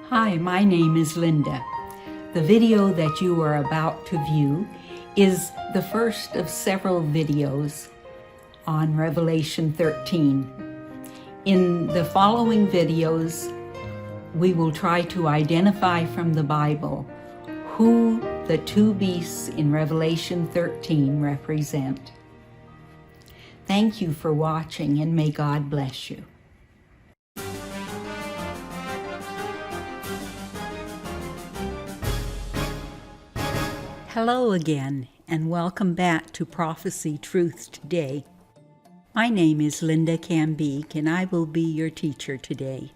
Hi, my name is Linda. The video that you are about to view is the first of several videos on Revelation 13. In the following videos, we will try to identify from the Bible who the two beasts in Revelation 13 represent. Thank you for watching, and may God bless you. Hello again, and welcome back to Prophecy Truth Today. My name is Linda Cambeek, and I will be your teacher today.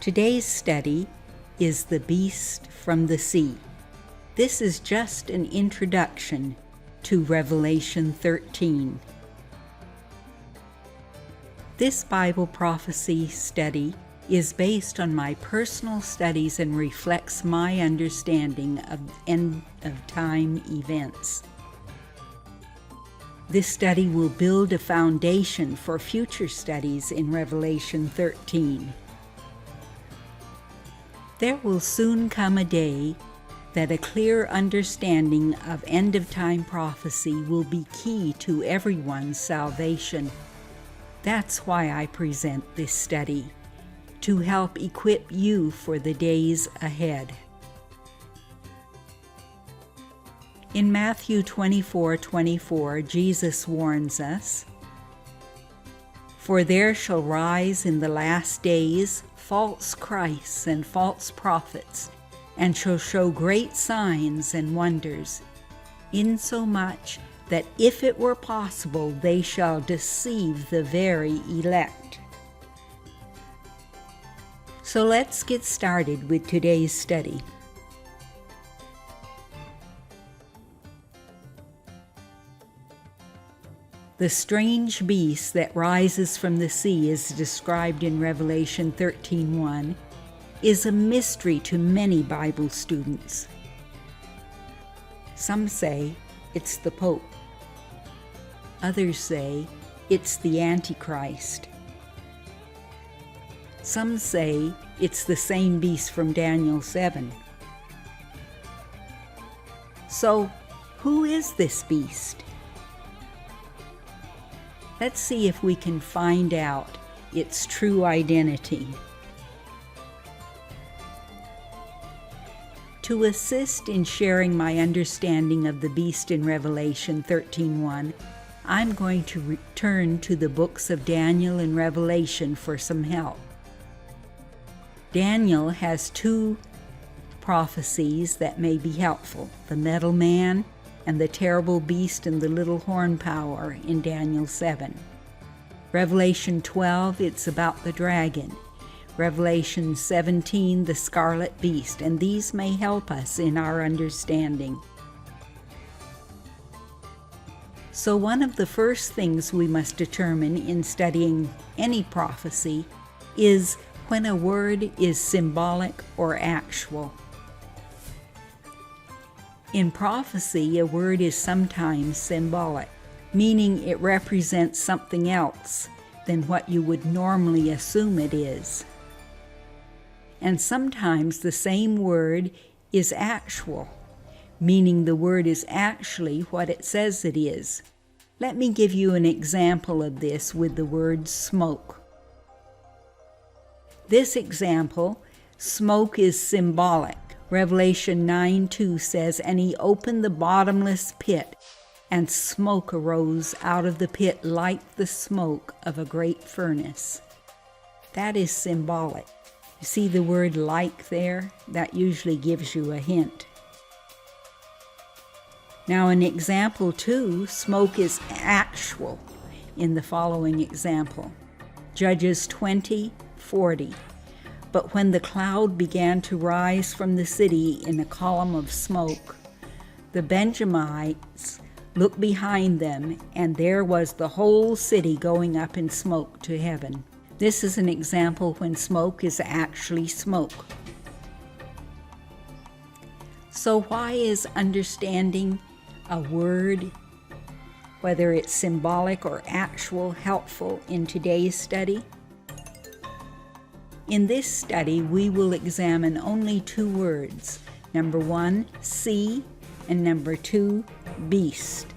Today's study is the beast from the sea. This is just an introduction to Revelation 13. This Bible prophecy study is based on my personal studies and reflects my understanding of end-of-time events. This study will build a foundation for future studies in Revelation 13. There will soon come a day that a clear understanding of end-of-time prophecy will be key to everyone's salvation. That's why I present this study, to help equip you for the days ahead. In Matthew 24:24, Jesus warns us, "For there shall rise in the last days false Christs and false prophets, and shall show great signs and wonders, insomuch that if it were possible, they shall deceive the very elect." So let's get started with today's study. The strange beast that rises from the sea, as described in Revelation 13:1, is a mystery to many Bible students. Some say it's the Pope. Others say it's the Antichrist. Some say it's the same beast from Daniel 7. So, who is this beast? Let's see if we can find out its true identity. To assist in sharing my understanding of the beast in Revelation 13:1, I'm going to return to the books of Daniel and Revelation for some help. Daniel has two prophecies that may be helpful: the metal man and the terrible beast and the little horn power in Daniel 7. Revelation 12, it's about the dragon. Revelation 17, the scarlet beast, and these may help us in our understanding. So one of the first things we must determine in studying any prophecy is when a word is symbolic or actual. In prophecy, a word is sometimes symbolic, meaning it represents something else than what you would normally assume it is. And sometimes the same word is actual, meaning the word is actually what it says it is. Let me give you an example of this with the word smoke. This example, smoke, is symbolic. Revelation 9:2 says, "And he opened the bottomless pit, and smoke arose out of the pit like the smoke of a great furnace." That is symbolic. You see the word "like" there? That usually gives you a hint. Now in example 2, smoke is actual in the following example. Judges 20:40. "But when the cloud began to rise from the city in a column of smoke, the Benjamites looked behind them, and there was the whole city going up in smoke to heaven." This is an example when smoke is actually smoke. So why is understanding a word, whether it's symbolic or actual, helpful in today's study? In this study, we will examine only two words. Number 1, see, and number 2, beast.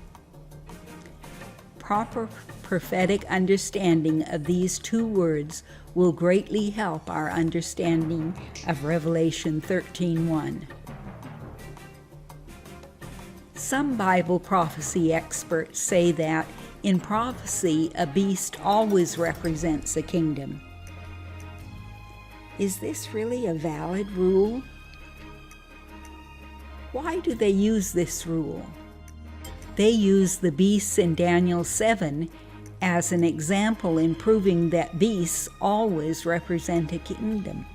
Proper prophetic understanding of these two words will greatly help our understanding of Revelation 13:1. Some Bible prophecy experts say that in prophecy, a beast always represents a kingdom. Is this really a valid rule? Why do they use this rule? They use the beasts in Daniel 7 as an example in proving that beasts always represent a kingdom.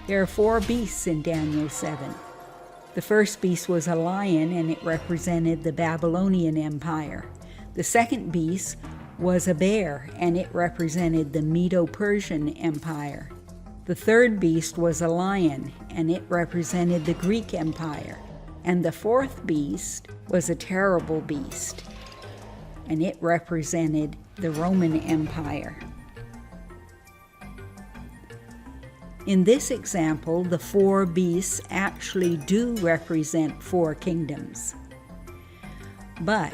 There are 4 beasts in Daniel 7. The first beast was a lion, and it represented the Babylonian Empire. The second beast was a bear, and it represented the Medo-Persian Empire. The third beast was a lion, and it represented the Greek Empire. And the fourth beast was a terrible beast, and it represented the Roman Empire. In this example, the 4 beasts actually do represent 4 kingdoms. But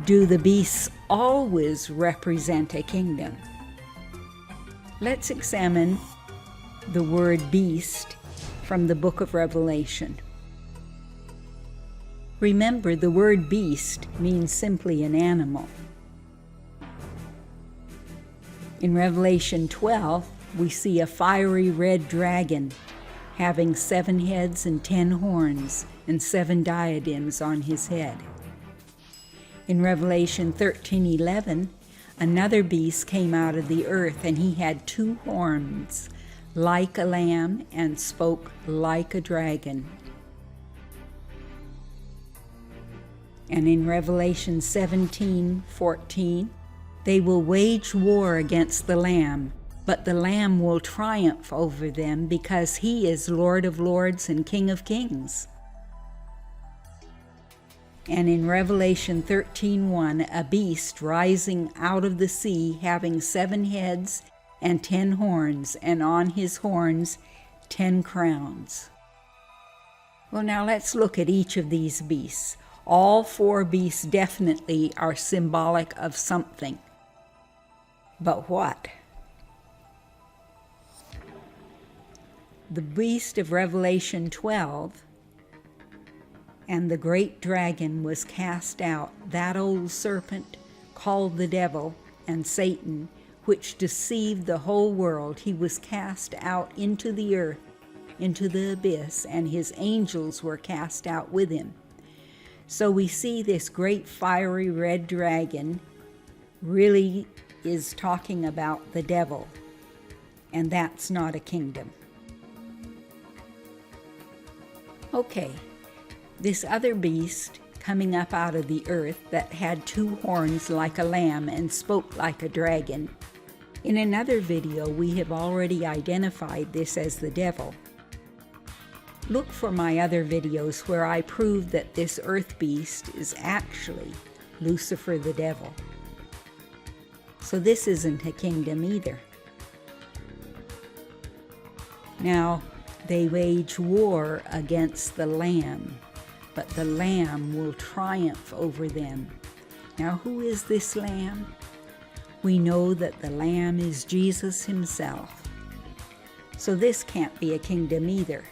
do the beasts always represent a kingdom? Let's examine the word beast from the book of Revelation. Remember, the word beast means simply an animal. In Revelation 12, we see a fiery red dragon having 7 heads and 10 horns and 7 diadems on his head. In Revelation 13:11, another beast came out of the earth, and he had 2 horns, like a lamb, and spoke like a dragon. And in Revelation 17:14, they will wage war against the Lamb, but the Lamb will triumph over them because he is Lord of Lords and King of Kings. And in Revelation 13:1, a beast rising out of the sea, having 7 heads and 10 horns, and on his horns 10 crowns. Well, now let's look at each of these beasts. All 4 beasts definitely are symbolic of something. But what? The beast of Revelation 12 and the great dragon was cast out, that old serpent called the devil and Satan, which deceived the whole world. He was cast out into the earth, into the abyss, and his angels were cast out with him. So we see this great fiery red dragon really is talking about the devil, and that's not a kingdom. Okay, this other beast coming up out of the earth that had 2 horns like a lamb and spoke like a dragon. In another video, we have already identified this as the devil. Look for my other videos where I prove that this earth beast is actually Lucifer the devil. So this isn't a kingdom either. Now, they wage war against the Lamb, but the Lamb will triumph over them. Now, who is this Lamb? We know that the Lamb is Jesus himself. So this can't be a kingdom either.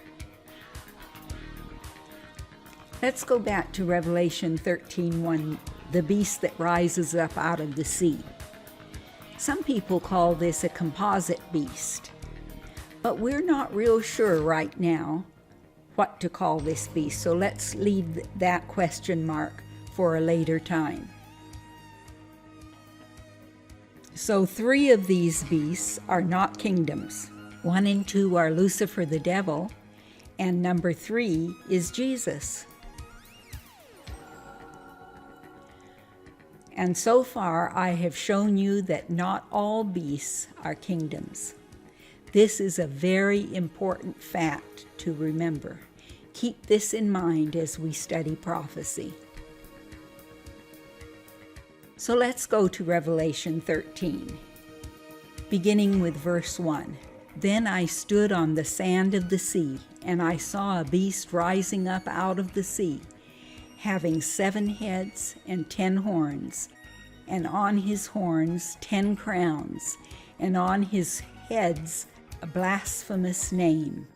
Let's go back to Revelation 13:1, the beast that rises up out of the sea. Some people call this a composite beast, but we're not real sure right now what to call this beast, so let's leave that question mark for a later time. So 3 of these beasts are not kingdoms. 1 and 2 are Lucifer the devil, and number 3 is Jesus. And so far, I have shown you that not all beasts are kingdoms. This is a very important fact to remember. Keep this in mind as we study prophecy. So let's go to Revelation 13, beginning with verse 1. Then I stood on the sand of the sea, and I saw a beast rising up out of the sea, having 7 heads and 10 horns, and on his horns 10 crowns, and on his heads a blasphemous name.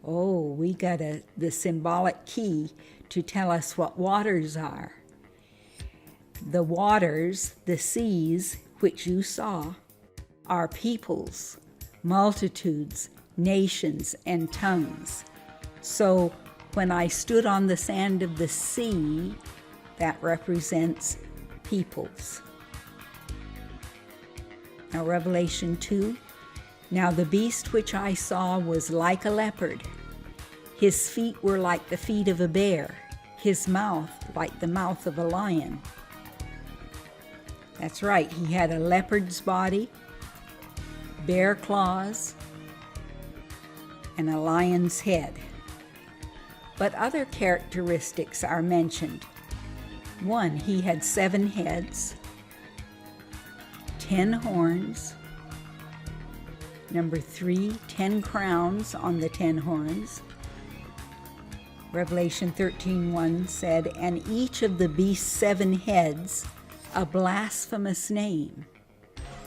Oh, we got the symbolic key to tell us what waters are. The waters, the seas, which you saw, are peoples, multitudes, nations, and tongues. So when I stood on the sand of the sea, that represents peoples. Now Revelation 2, now the beast which I saw was like a leopard. His feet were like the feet of a bear, his mouth like the mouth of a lion. That's right, he had a leopard's body, bear claws, and a lion's head. But other characteristics are mentioned. 1, he had 7 heads, 10 horns. Number 3, 10 crowns on the 10 horns. Revelation 13:1 said, and each of the beast's 7 heads a blasphemous name.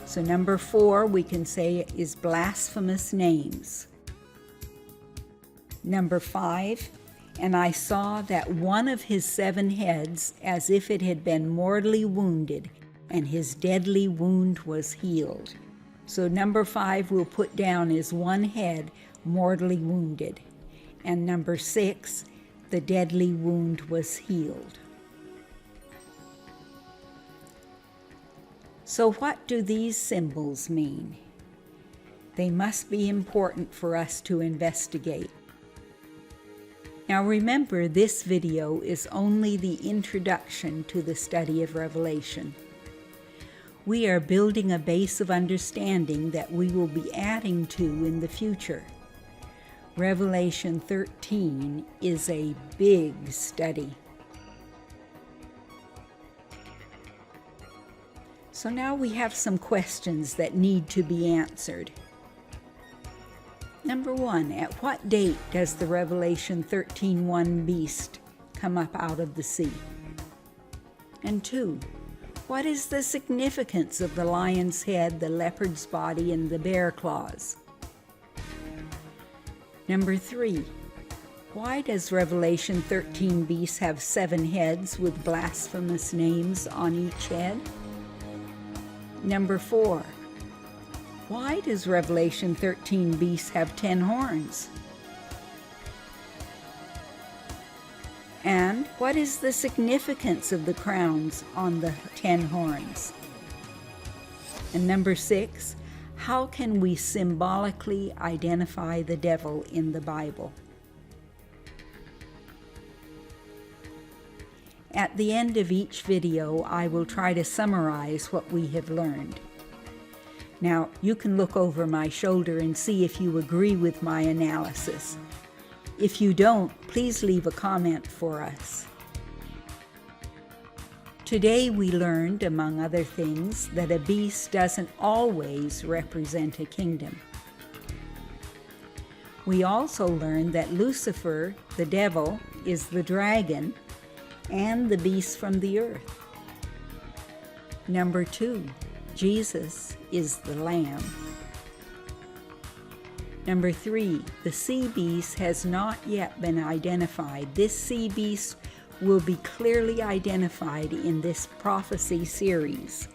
So number 4 we can say is blasphemous names. Number 5, and I saw that one of his 7 heads as if it had been mortally wounded, and his deadly wound was healed. So number 5 we'll put down as one head mortally wounded. And number 6, the deadly wound was healed. So what do these symbols mean? They must be important for us to investigate. Now remember, this video is only the introduction to the study of Revelation. We are building a base of understanding that we will be adding to in the future. Revelation 13 is a big study. So now we have some questions that need to be answered. Number 1, at what date does the Revelation 13:1 beast come up out of the sea? And 2, what is the significance of the lion's head, the leopard's body, and the bear claws? Number 3, why does Revelation 13 beast have 7 heads with blasphemous names on each head? Number 4, why does Revelation 13 beast have 10 horns? And what is the significance of the crowns on the 10 horns? And number 6, how can we symbolically identify the devil in the Bible? At the end of each video, I will try to summarize what we have learned. Now, you can look over my shoulder and see if you agree with my analysis. If you don't, please leave a comment for us. Today we learned, among other things, that a beast doesn't always represent a kingdom. We also learned that Lucifer, the devil, is the dragon and the beast from the earth. Number 2, Jesus is the Lamb. Number 3, the sea beast has not yet been identified. This sea beast will be clearly identified in this prophecy series.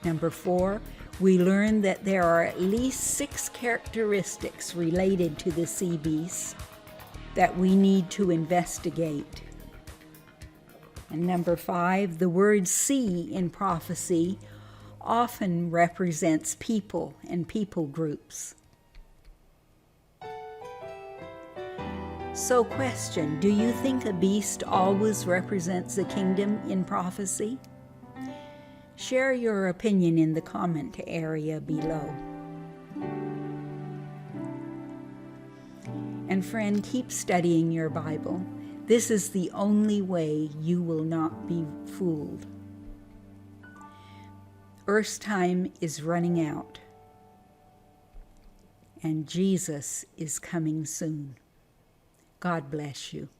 Number 4, we learned that there are at least 6 characteristics related to the sea beast that we need to investigate. And number 5, the word sea in prophecy often represents people and people groups. So question, do you think a beast always represents a kingdom in prophecy? Share your opinion in the comment area below. And friend, keep studying your Bible. This is the only way you will not be fooled. Earth's time is running out, and Jesus is coming soon. God bless you.